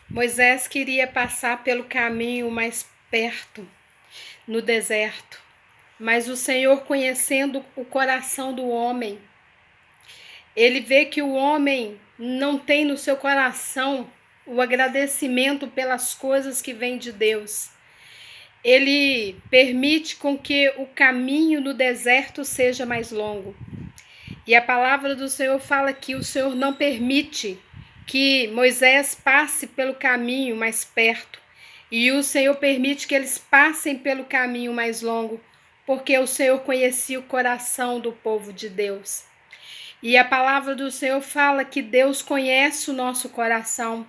Moisés queria passar pelo caminho mais perto, no deserto, mas o Senhor, conhecendo o coração do homem, ele vê que o homem não tem no seu coração o agradecimento pelas coisas que vêm de Deus. Ele permite com que o caminho no deserto seja mais longo. E a palavra do Senhor fala que o Senhor não permite que Moisés passe pelo caminho mais perto. E o Senhor permite que eles passem pelo caminho mais longo, porque o Senhor conhecia o coração do povo de Deus. E a palavra do Senhor fala que Deus conhece o nosso coração.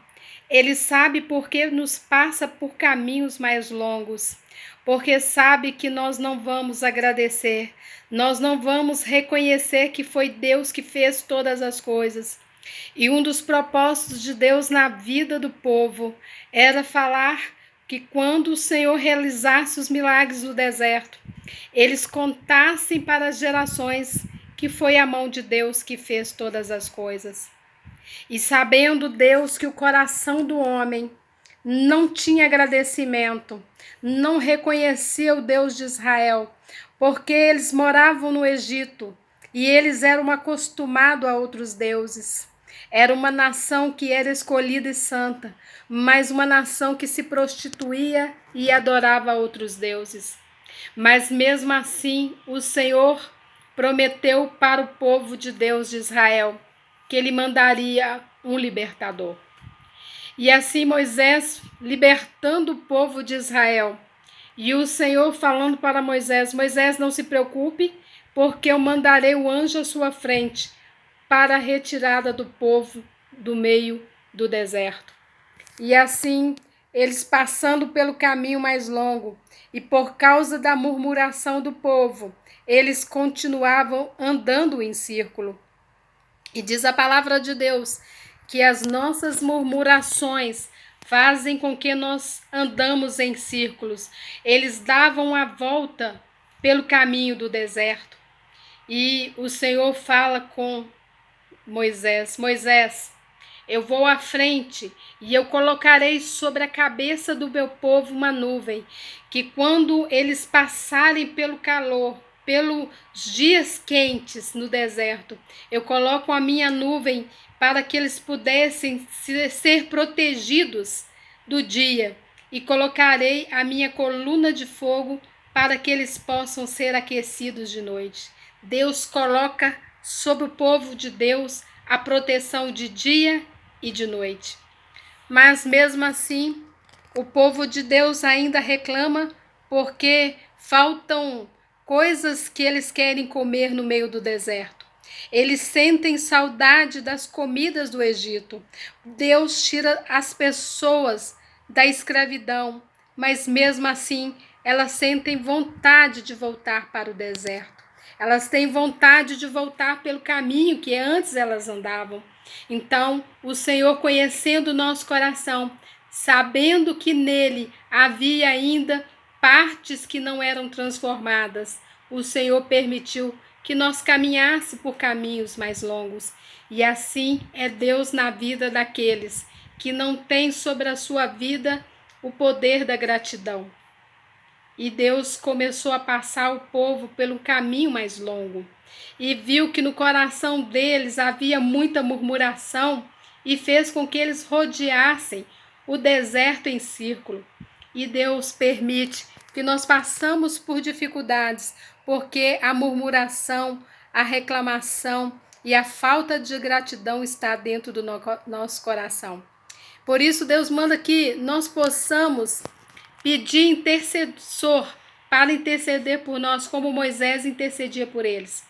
Ele sabe por que nos passa por caminhos mais longos, porque sabe que nós não vamos agradecer, nós não vamos reconhecer que foi Deus que fez todas as coisas. E um dos propósitos de Deus na vida do povo era falar que quando o Senhor realizasse os milagres no deserto, eles contassem para as gerações que foi a mão de Deus que fez todas as coisas. E sabendo Deus que o coração do homem não tinha agradecimento, não reconhecia o Deus de Israel, porque eles moravam no Egito e eles eram acostumados a outros deuses. Era uma nação que era escolhida e santa, mas uma nação que se prostituía e adorava outros deuses. Mas mesmo assim, o Senhor prometeu para o povo de Deus de Israel que ele mandaria um libertador. E assim Moisés libertando o povo de Israel. E o Senhor falando para Moisés: Moisés, não se preocupe, porque eu mandarei o anjo à sua frente para a retirada do povo do meio do deserto. E assim, eles passando pelo caminho mais longo, e por causa da murmuração do povo, eles continuavam andando em círculo. E diz a palavra de Deus que as nossas murmurações fazem com que nós andamos em círculos. Eles davam a volta pelo caminho do deserto. E o Senhor fala com Moisés: Moisés, eu vou à frente e eu colocarei sobre a cabeça do meu povo uma nuvem, que quando eles passarem pelo calor, pelos dias quentes no deserto, eu coloco a minha nuvem para que eles pudessem ser protegidos do dia, e colocarei a minha coluna de fogo para que eles possam ser aquecidos de noite. Deus coloca sobre o povo de Deus a proteção de dia e de noite. Mas mesmo assim, o povo de Deus ainda reclama porque faltam coisas que eles querem comer no meio do deserto. Eles sentem saudade das comidas do Egito. Deus tira as pessoas da escravidão, mas mesmo assim, elas sentem vontade de voltar para o deserto. Elas têm vontade de voltar pelo caminho que antes elas andavam. Então, o Senhor, conhecendo o nosso coração, sabendo que nele havia ainda partes que não eram transformadas, o Senhor permitiu que nós caminhássemos por caminhos mais longos. E assim é Deus na vida daqueles que não têm sobre a sua vida o poder da gratidão. E Deus começou a passar o povo pelo caminho mais longo. E viu que no coração deles havia muita murmuração e fez com que eles rodeassem o deserto em círculo. E Deus permite que nós passamos por dificuldades, porque a murmuração, a reclamação e a falta de gratidão está dentro do nosso coração. Por isso Deus manda que nós possamos pedir intercessor para interceder por nós, como Moisés intercedia por eles.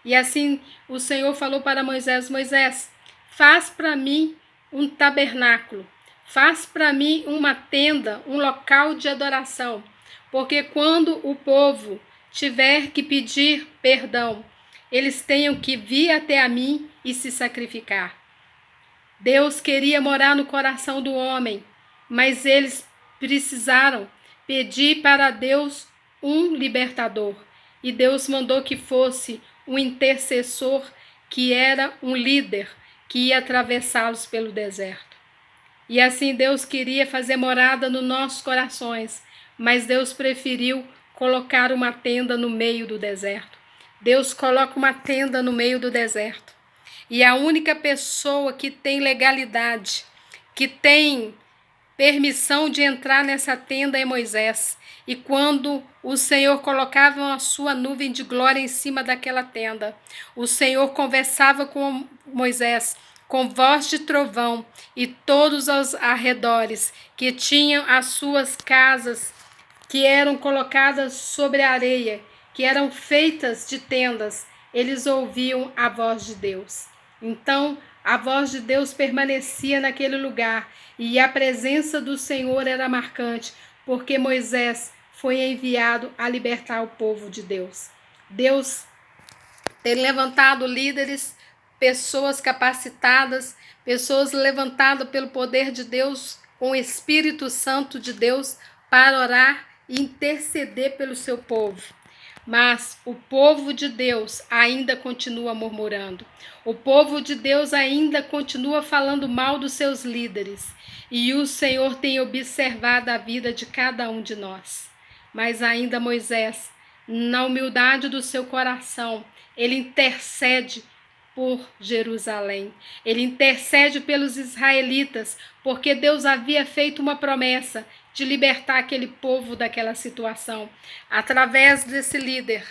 E assim o Senhor falou para Moisés: Moisés, faz para mim um tabernáculo, faz para mim uma tenda, um local de adoração, porque quando o povo tiver que pedir perdão, eles tenham que vir até a mim e se sacrificar. Deus queria morar no coração do homem, mas eles precisaram pedir para Deus um libertador. E Deus mandou que fosse um intercessor, que era um líder, que ia atravessá-los pelo deserto. E assim Deus queria fazer morada nos nossos corações, mas Deus preferiu colocar uma tenda no meio do deserto. Deus coloca uma tenda no meio do deserto. E a única pessoa que tem legalidade, que tem permissão de entrar nessa tenda é Moisés. E quando o Senhor colocava a sua nuvem de glória em cima daquela tenda, o Senhor conversava com Moisés com voz de trovão, e todos os arredores que tinham as suas casas, que eram colocadas sobre a areia, que eram feitas de tendas, eles ouviam a voz de Deus. Então, a voz de Deus permanecia naquele lugar, e a presença do Senhor era marcante, porque Moisés foi enviado a libertar o povo de Deus. Deus tem levantado líderes, pessoas capacitadas, pessoas levantadas pelo poder de Deus, com o Espírito Santo de Deus, para orar e interceder pelo seu povo. Mas o povo de Deus ainda continua murmurando. O povo de Deus ainda continua falando mal dos seus líderes. E o Senhor tem observado a vida de cada um de nós. Mas ainda Moisés, na humildade do seu coração, ele intercede por Jerusalém. Ele intercede pelos israelitas, porque Deus havia feito uma promessa de libertar aquele povo daquela situação. Através desse líder,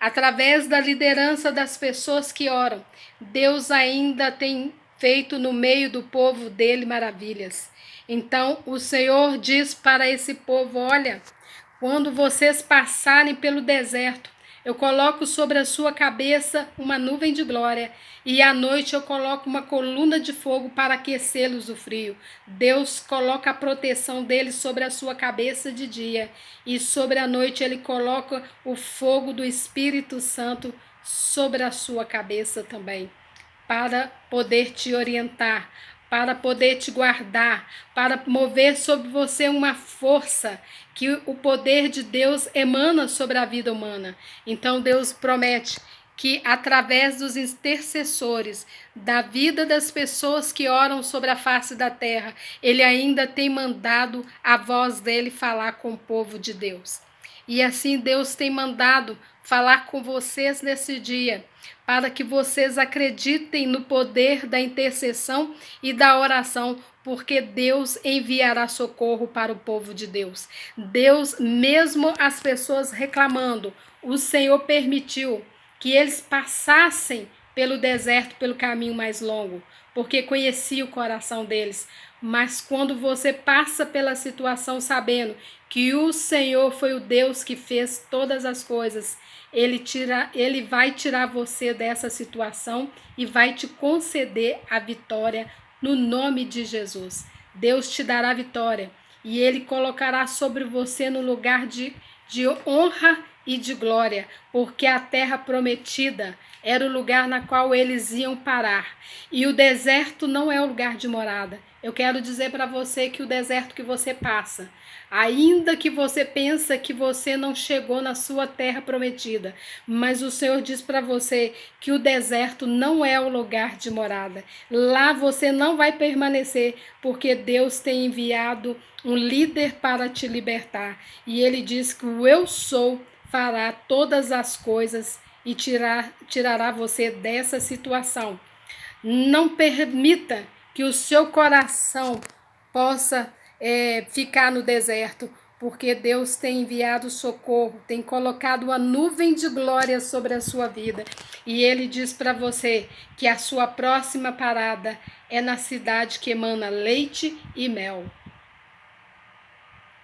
através da liderança das pessoas que oram, Deus ainda tem feito no meio do povo dele maravilhas. Então o Senhor diz para esse povo: olha, quando vocês passarem pelo deserto, eu coloco sobre a sua cabeça uma nuvem de glória, e à noite eu coloco uma coluna de fogo para aquecê-los do frio. Deus coloca a proteção dele sobre a sua cabeça de dia, e sobre a noite ele coloca o fogo do Espírito Santo sobre a sua cabeça também, para poder te orientar, para poder te guardar, para mover sobre você uma força que o poder de Deus emana sobre a vida humana. Então Deus promete que através dos intercessores, da vida das pessoas que oram sobre a face da terra, ele ainda tem mandado a voz dele falar com o povo de Deus. E assim Deus tem mandado falar com vocês nesse dia, para que vocês acreditem no poder da intercessão e da oração, porque Deus enviará socorro para o povo de Deus. Deus, mesmo as pessoas reclamando, o Senhor permitiu que eles passassem pelo deserto, pelo caminho mais longo, porque conhecia o coração deles. Mas quando você passa pela situação sabendo que o Senhor foi o Deus que fez todas as coisas, ele vai tirar você dessa situação e vai te conceder a vitória no nome de Jesus. Deus te dará vitória e ele colocará sobre você no lugar de honra e de glória, porque a terra prometida era o lugar na qual eles iam parar. E o deserto não é o lugar de morada. Eu quero dizer para você que o deserto que você passa, ainda que você pensa que você não chegou na sua terra prometida, mas o Senhor diz para você que o deserto não é o lugar de morada. Lá você não vai permanecer, porque Deus tem enviado um líder para te libertar. E ele diz que o Eu Sou fará todas as coisas e tirará você dessa situação. Não permita que o seu coração possa ficar no deserto, porque Deus tem enviado socorro, tem colocado uma nuvem de glória sobre a sua vida. E ele diz para você que a sua próxima parada é na cidade que emana leite e mel.